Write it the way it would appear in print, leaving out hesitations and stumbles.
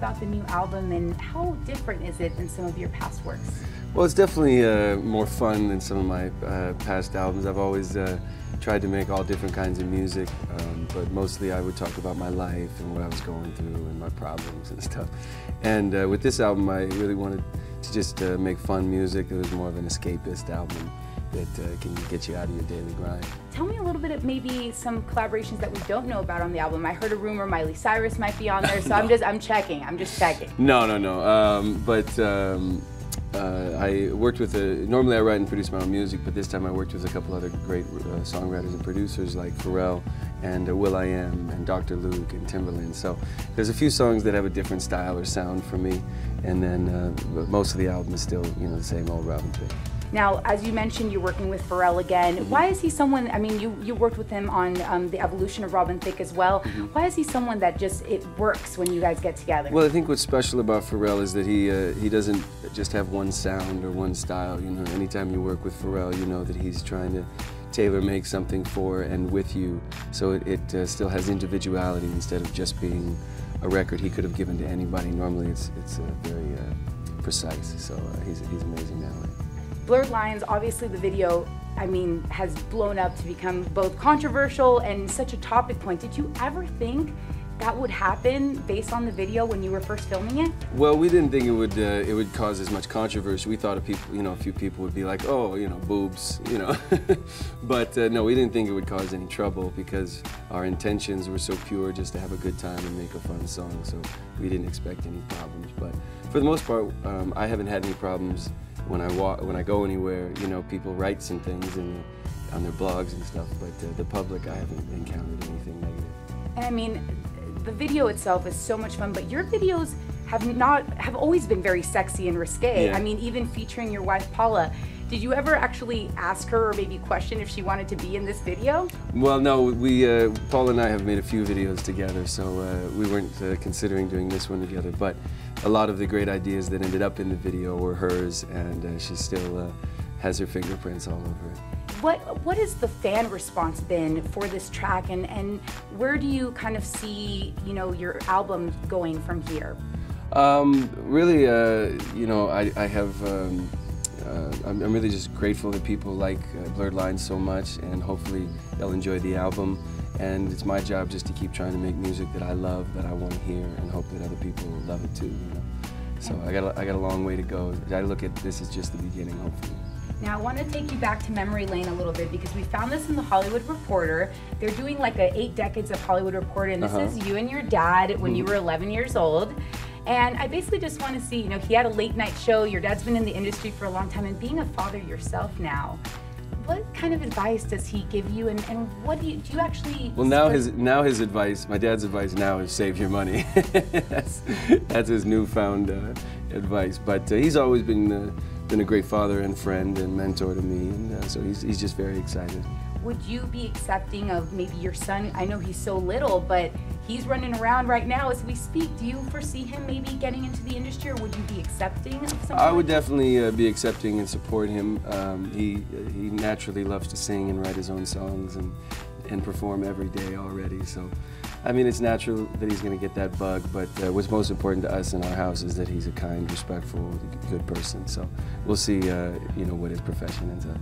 about the new album, and how different is it than some of your past works? Well, it's definitely more fun than some of my past albums. I've always tried to make all different kinds of music, but mostly I would talk about my life and what I was going through and my problems and stuff. And with this album, I really wanted to just make fun music. It was more of an escapist album that can get you out of your daily grind. Tell me a little bit of maybe some collaborations that we don't know about on the album. I heard a rumor Miley Cyrus might be on there, so no. I'm checking. No. I worked with normally I write and produce my own music, but this time I worked with a couple other great songwriters and producers like Pharrell and will.i.am and Dr. Luke and Timberland. So there's a few songs that have a different style or sound for me, and then most of the album is still, you know, the same old Robin Thicke. Now, as you mentioned, you're working with Pharrell again. Mm-hmm. Why is he someone, I mean, you worked with him on the evolution of Robin Thicke as well. Mm-hmm. Why is he someone that just, it works when you guys get together? Well, I think what's special about Pharrell is that he doesn't just have one sound or one style. You know, anytime you work with Pharrell, you know that he's trying to tailor-make something for and with you, so it still has individuality instead of just being a record he could have given to anybody. Normally it's very precise, so he's amazing that way. Blurred Lines, obviously the video, I mean, has blown up to become both controversial and such a topic point. Did you ever think that would happen based on the video when you were first filming it? Well, we didn't think it would cause as much controversy. We thought a few people would be like, oh, you know, boobs, you know. But no, we didn't think it would cause any trouble because our intentions were so pure, just to have a good time and make a fun song. So we didn't expect any problems. But for the most part, I haven't had any problems when I go anywhere. You know, people write some things on their blogs and stuff, but the public, I haven't encountered anything negative. And I mean, the video itself is so much fun, but your videos have always been very sexy and risque. Yeah. I mean, even featuring your wife Paula. Did you ever actually ask her or maybe question if she wanted to be in this video? Well, no, Paula and I have made a few videos together, so we weren't considering doing this one together, but a lot of the great ideas that ended up in the video were hers, and she still has her fingerprints all over it. What has the fan response been for this track, and where do you kind of see, you know, your album going from here? Really, you know, I'm really just grateful that people like Blurred Lines so much, and hopefully they'll enjoy the album. And it's my job just to keep trying to make music that I love, that I want to hear, and hope that other people will love it too. You know, so I got a long way to go. I look at this as just the beginning, hopefully. Now I want to take you back to memory lane a little bit, because we found this in the Hollywood Reporter. They're doing like a 8 decades of Hollywood Reporter, and this is you and your dad when you were 11 years old. And I basically just want to see, you know, he had a late night show, your dad's been in the industry for a long time, and being a father yourself now, what kind of advice does he give you, and what do you actually... Well, now his advice, my dad's advice now is save your money. that's his newfound advice, but he's always been a great father and friend and mentor to me, and so he's just very excited. Would you be accepting of maybe your son? I know he's so little, but he's running around right now as we speak. Do you foresee him maybe getting into the industry, or would you be accepting of something? I would definitely be accepting and support him. He naturally loves to sing and write his own songs and perform every day already. So, I mean, it's natural that he's going to get that bug, but what's most important to us in our house is that he's a kind, respectful, good person. So we'll see, you know, what his profession ends up.